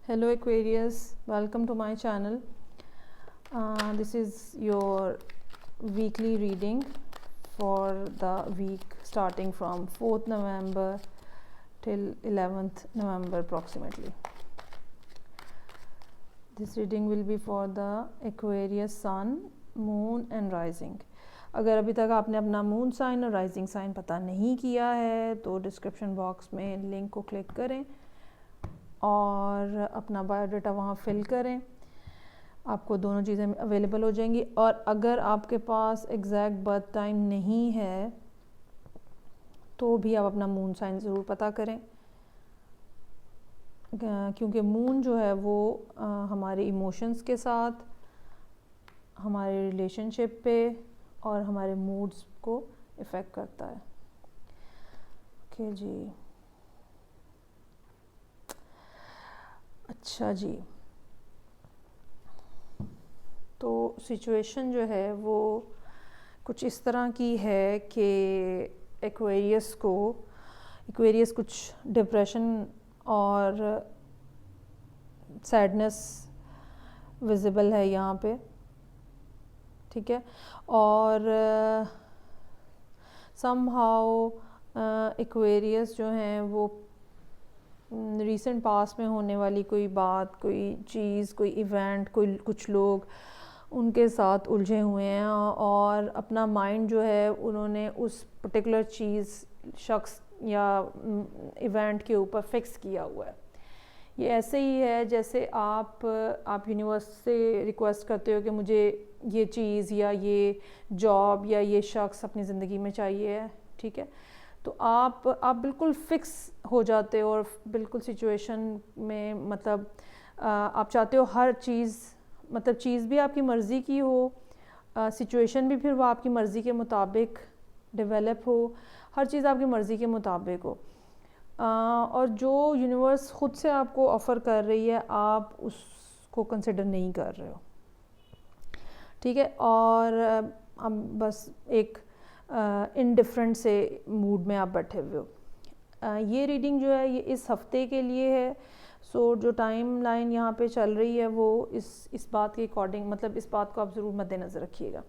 Hello Aquarius, welcome to my channel. This is your weekly reading for the week starting from 4th November till 11th November approximately. This reading will be for the Aquarius Sun, Moon and Rising. अगर अभी तक आपने अपना moon sign और rising sign पता नहीं किया है तो डिस्क्रिप्शन बॉक्स में लिंक को क्लिक करें और अपना बायोडाटा वहाँ फिल करें. आपको दोनों चीज़ें अवेलेबल हो जाएंगी. और अगर आपके पास एग्जैक्ट बर्थ टाइम नहीं है तो भी आप अपना मून साइन ज़रूर पता करें, क्योंकि मून जो है वो हमारे इमोशंस के साथ, हमारे रिलेशनशिप पे और हमारे मूड्स को इफ़ेक्ट करता है. ओके जी, अच्छा जी. तो सिचुएशन जो है वो कुछ इस तरह की है कि एक्वेरियस कुछ डिप्रेशन और सैडनेस विजिबल है यहाँ पे, ठीक है. और समहाउ एक्वेरियस जो हैं वो रीसेंट पास में होने वाली कोई बात, कोई चीज़, कोई इवेंट, कुछ लोग उनके साथ उलझे हुए हैं और अपना माइंड जो है उन्होंने उस पर्टिकुलर चीज़, शख्स या इवेंट के ऊपर फिक्स किया हुआ है. ये ऐसे ही है जैसे आप यूनिवर्स से रिक्वेस्ट करते हो कि मुझे ये चीज़ या ये जॉब या ये शख्स अपनी ज़िंदगी में चाहिए है, ठीक है. तो आप बिल्कुल फिक्स हो जाते हो और बिल्कुल सिचुएशन में, मतलब आप चाहते हो हर चीज़, मतलब चीज़ भी आपकी मर्ज़ी की हो, सिचुएशन भी फिर वो आपकी मर्ज़ी के मुताबिक डेवलप हो, हर चीज़ आपकी मर्ज़ी के मुताबिक हो. और जो यूनिवर्स ख़ुद से आपको ऑफ़र कर रही है आप उसको कंसिडर नहीं कर रहे हो, ठीक है. और अब बस एक इनडिफरेंट से मूड में आप बैठे हुए हो. ये रीडिंग जो है ये इस हफ्ते के लिए है. सो जो टाइम लाइन यहाँ पे चल रही है वो इस बात के अकॉर्डिंग, मतलब इस बात को आप ज़रूर मद्देनज़र रखिएगा,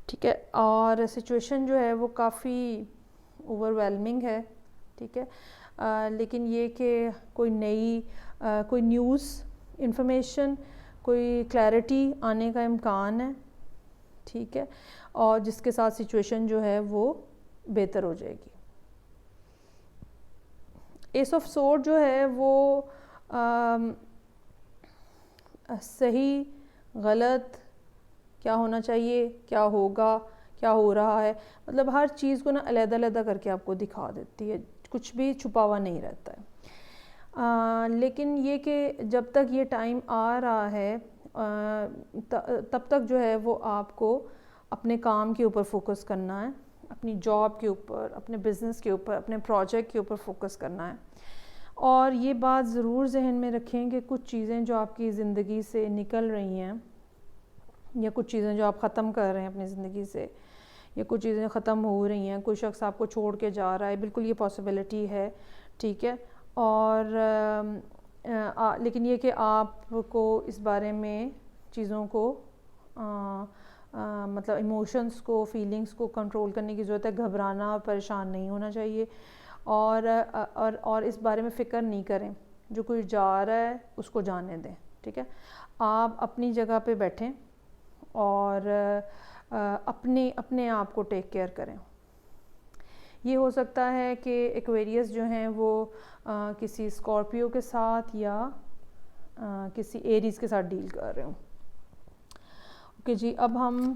ठीक है. और सिचुएशन जो है वो काफ़ी ओवरवेलमिंग है, ठीक है. लेकिन ये कि कोई नई कोई न्यूज़, इंफॉर्मेशन, कोई क्लैरिटी आने का इम्कान है, ठीक है. और जिसके साथ सिचुएशन जो है वो बेहतर हो जाएगी. एस ऑफ सोर्ड जो है वो सही गलत, क्या होना चाहिए, क्या होगा, क्या हो रहा है, मतलब हर चीज़ को ना अलग-अलग करके आपको दिखा देती है, कुछ भी छुपा हुआ नहीं रहता है. लेकिन ये कि जब तक ये टाइम आ रहा है तब तक जो है वो आपको अपने काम के ऊपर फोकस करना है, अपनी जॉब के ऊपर, अपने बिज़नेस के ऊपर, अपने प्रोजेक्ट के ऊपर फोकस करना है. और ये बात ज़रूर जहन में रखें कि कुछ चीज़ें जो आपकी ज़िंदगी से निकल रही हैं या कुछ चीज़ें जो आप ख़त्म कर रहे हैं अपनी ज़िंदगी से, या कुछ चीज़ें ख़त्म हो रही हैं, कोई शख्स आपको छोड़ के जा रहा है, बिल्कुल ये पॉसिबिलिटी है, ठीक है. और लेकिन ये कि आपको इस बारे में चीज़ों को मतलब इमोशंस को, फीलिंग्स को कंट्रोल करने की ज़रूरत है. घबराना और परेशान नहीं होना चाहिए और इस बारे में फ़िक्र नहीं करें. जो कोई जा रहा है उसको जाने दें, ठीक है. आप अपनी जगह पे बैठें और अपने आप को टेक केयर करें. ये हो सकता है कि एक्वेरियस जो हैं वो किसी स्कॉर्पियो के साथ या किसी एरीज़ के साथ डील कर रहे हों. ओके जी, अब हम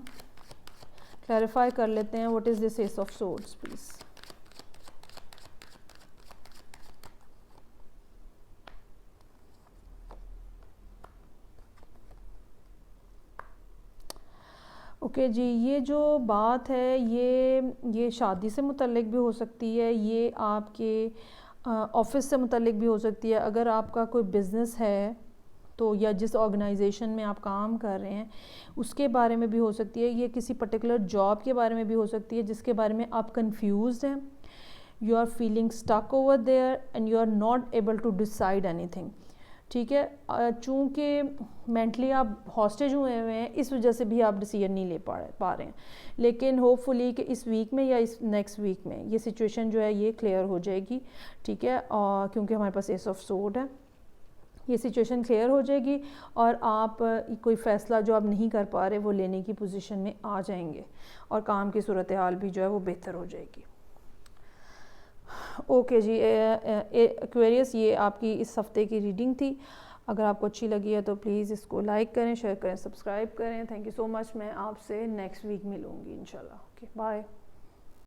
क्लैरिफाई कर लेते हैं what is this ace of swords please. Okay जी, ये जो बात है ये शादी से मुतल्लिक भी हो सकती है, ये आपके ऑफ़िस से मुतल्लिक भी हो सकती है. अगर आपका कोई बिज़नेस है तो, या जिस ऑर्गेनाइजेशन में आप काम कर रहे हैं उसके बारे में भी हो सकती है. ये किसी पर्टिकुलर जॉब के बारे में भी हो सकती है जिसके बारे में आप कंफ्यूज्ड हैं. you are feeling stuck over there and you are not able to decide anything. ٹھیک ہے. چونکہ مینٹلی آپ ہاسٹیج ہوئے ہیں اس وجہ سے بھی آپ ڈیسیژن نہیں لے پا رہے ہیں, لیکن ہوپ فلی کہ اس ویک میں یا اس نیکسٹ ویک میں یہ سچویشن جو ہے یہ کلیئر ہو جائے گی. ٹھیک ہے, کیونکہ ہمارے پاس ایس آف سورڈ ہے, یہ سچویشن کلیئر ہو جائے گی اور آپ کوئی فیصلہ جو آپ نہیں کر پا رہے وہ لینے کی پوزیشن میں آ جائیں گے اور کام کی صورتحال بھی جو ہے وہ بہتر ہو جائے گی. اوکے جی ایکویریس, یہ آپ کی اس ہفتے کی ریڈنگ تھی. اگر آپ کو اچھی لگی ہے تو پلیز اس کو لائک کریں, شیئر کریں, سبسکرائب کریں. Thank you so much. میں آپ سے نیکسٹ ویک ملوں گی انشاءاللہ. Okay bye.